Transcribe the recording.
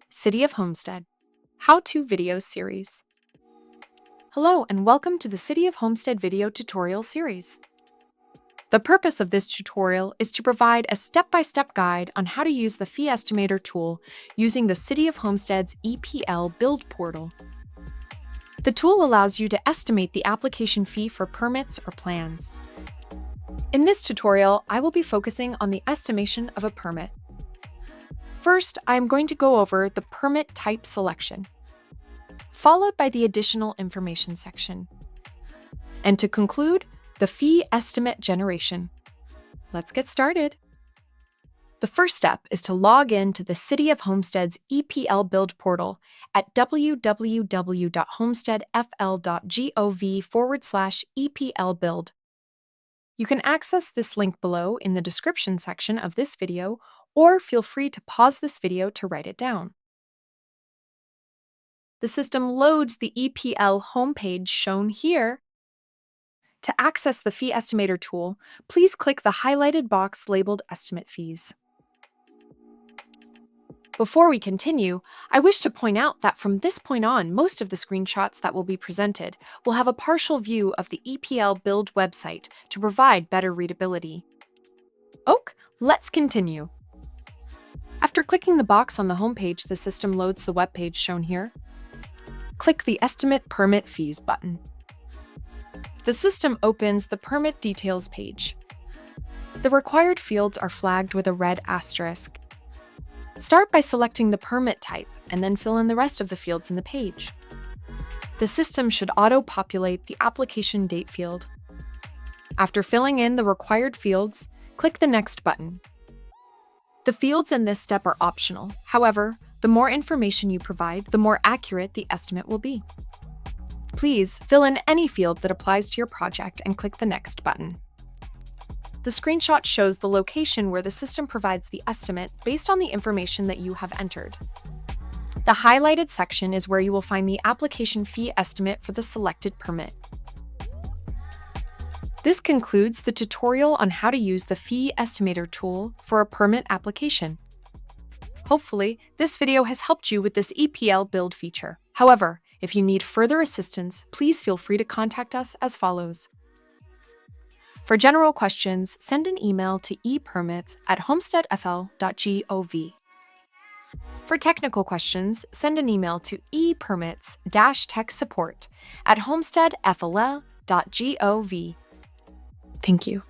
City of Homestead How-To Video Series. Hello and welcome to the City of Homestead video tutorial series. The purpose of this tutorial is to provide a step-by-step guide on how to use the Fee Estimator tool using the City of Homestead's EPL build portal. The tool allows you to estimate the application fee for permits or plans. In this tutorial, I will be focusing on the estimation of a permit. First, I am going to go over the permit type selection, followed by the additional information section, and to conclude, the fee estimate generation. Let's get started. The first step is to log in to the City of Homestead's EPL build portal at www.homesteadfl.gov/EPL build. You can access this link below in the description section of this video, or feel free to pause this video to write it down. The system loads the EPL homepage shown here. To access the Fee Estimator tool, please click the highlighted box labeled Estimate Fees. Before we continue, I wish to point out that from this point on, most of the screenshots that will be presented will have a partial view of the EPL build website to provide better readability. Let's continue. After clicking the box on the homepage, the system loads the web page shown here. Click the Estimate Permit Fees button. The system opens the Permit Details page. The required fields are flagged with a red asterisk. Start by selecting the permit type and then fill in the rest of the fields in the page. The system should auto-populate the application date field. After filling in the required fields, click the Next button. The fields in this step are optional. However, the more information you provide, the more accurate the estimate will be. Please fill in any field that applies to your project and click the Next button. The screenshot shows the location where the system provides the estimate based on the information that you have entered. The highlighted section is where you will find the application fee estimate for the selected permit. This concludes the tutorial on how to use the Fee Estimator tool for a permit application. Hopefully, this video has helped you with this EPL build feature. However, if you need further assistance, please feel free to contact us as follows. For general questions, send an email to epermits@homesteadfl.gov. For technical questions, send an email to epermits-techsupport@homesteadfl.gov. Thank you.